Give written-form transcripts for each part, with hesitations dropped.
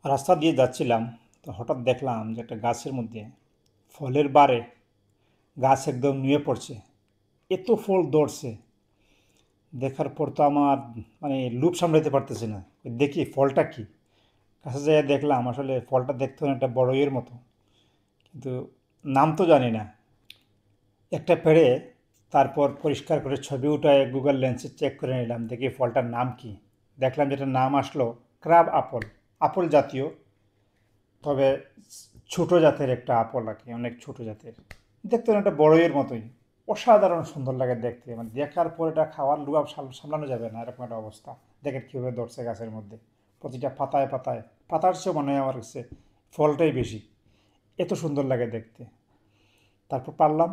রাস্তা দিয়ে যাচ্ছিলাম, তো হঠাৎ দেখলাম যে একটা গাছের মধ্যে ফলের বারে গাছ একদম নুয়ে পড়ছে। এত ফল ধরছে, দেখার পর তো আমার মানে লোভ সামলাতে পারতেছি না। দেখি ফলটা কি। কাছে যেয়ে দেখলাম আসলে ফলটা দেখতে অনেকটা বড়ইয়ের মতো, কিন্তু নাম তো জানি না। একটা পেড়ে তারপর পরিষ্কার করে ছবি উঠায় গুগল লেন্সে চেক করে নিলাম, দেখি ফলটার নাম কি। দেখলাম যেটার নাম আসলো ক্রাব আপেল। আপেল জাতীয়, তবে ছোট জাতের একটা আপেল আর কি, অনেক ছোট জাতের। দেখতে অনেকটা বড়ইয়ের মতোই। অসাধারণ সুন্দর লাগে দেখতে, মানে দেখার পর এটা খাওয়ার লুভাব সামলানো যাবে না, এরকম একটা অবস্থা। দেখেন কীভাবে ধরছে গাছের মধ্যে, প্রতিটা পাতায় পাতায়। পাতার চেয়েও মনে হয় আমার কাছে ফলটাই বেশি, এত সুন্দর লাগে দেখতে। তারপর পারলাম,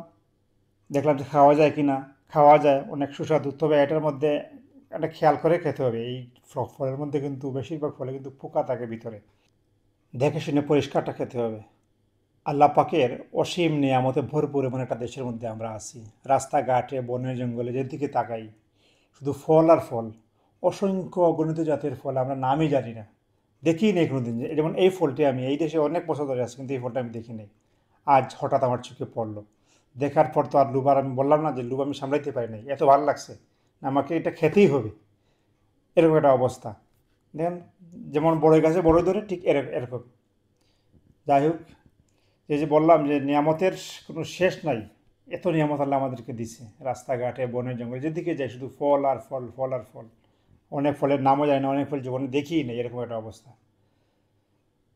দেখলাম যে খাওয়া যায় কি না। খাওয়া যায়, অনেক সুস্বাদু, তবে এটার মধ্যে একটা খেয়াল করে খেতে হবে। এই ফলের মধ্যে কিন্তু বেশিরভাগ ফলে কিন্তু পোকা থাকে ভিতরে, দেখে শুনে পরিষ্কারটা খেতে হবে। আল্লাহ পাকের অসীম নিয়ামতে ভরপুর এমন একটা দেশের মধ্যে আমরা আছি। রাস্তাঘাটে, বনে জঙ্গলে যেদিকে তাকাই শুধু ফল আর ফল। অসংখ্য অগণিত জাতের ফল আমরা নামই জানি না, দেখিই নেই কোনোদিন। যেমন এই ফলটি আমি এই দেশে অনেক বছর ধরে আছি, কিন্তু এই ফলটা আমি দেখি নাই। আজ হঠাৎ আমার চোখে পড়লো। দেখার পর তো আর লুবার, আমি বললাম না যে লুব আমি সামলাইতে পারি নাই, এত ভালো লাগছে, আমাকে এটা খেতেই হবে, এরকম একটা অবস্থা। দেখেন, যেমন বড়ই গাছে বড়ই ধরে, ঠিক এরকম এরকম। যাই হোক, এই যে বললাম যে নিয়ামতের কোনো শেষ নাই। এত নিয়ামত আল্লাহ আমাদেরকে দিছে, রাস্তাঘাটে, বনে জঙ্গলে যেদিকে যাই শুধু ফল আর ফল, ফল আর ফল। অনেক ফলের নামও যায় না, অনেক ফল জীবনে দেখিই নেই, এরকম একটা অবস্থা।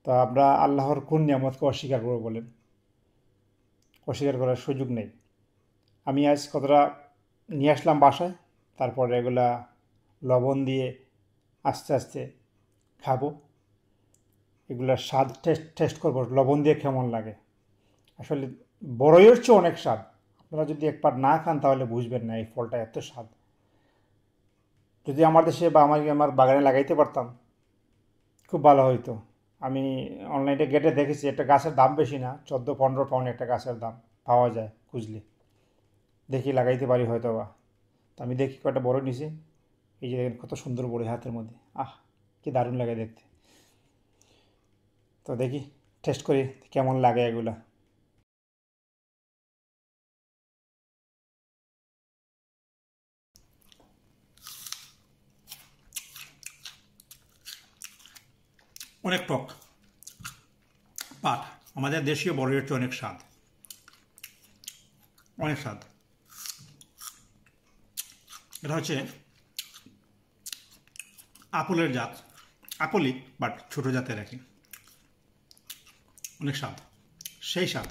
তো আমরা আল্লাহর কোন নিয়ামতকে অস্বীকার করবো বলেন? অস্বীকার করার সুযোগ নেই। আমি আজ কতটা নিয়ে আসলাম বাসায়, তারপর এগুলা লবণ দিয়ে আস্তে আস্তে খাবো। এগুলার স্বাদ টেস্ট টেস্ট করবো, লবণ দিয়ে কেমন লাগে। আসলে বড়ইয়ের চেয়ে অনেক স্বাদ। আপনারা যদি একবার না খান তাহলে বুঝবেন না এই ফলটা এত স্বাদ। যদি আমার দেশে বা আমার বাগানে লাগাইতে পারতাম, খুব ভালো হইতো। আমি অনলাইনে গেটে দেখেছি, একটা গাছের দাম বেশি না, 14-15 পাউন্ড একটা গাছের দাম, পাওয়া যায় খুঁজলে। দেখি লাগাইতে পারি হয়তো বা। তো আমি দেখি কয়টা বড় নিছি। এই যে দেখেন কত সুন্দর বড়ই হাতের মধ্যে, আহ, কি দারুণ লাগে দেখতে। তো দেখি, টেস্ট করি কেমন লাগে এগুলা। অনেক টক, বাট আমাদের দেশীয় বড়ইয়ের চেয়ে অনেক স্বাদ, অনেক স্বাদ। এটা হচ্ছে আপেলের জাত, আপেলই বাট ছোট জাতের আর কি। অনেক স্বাদ, সেই স্বাদ।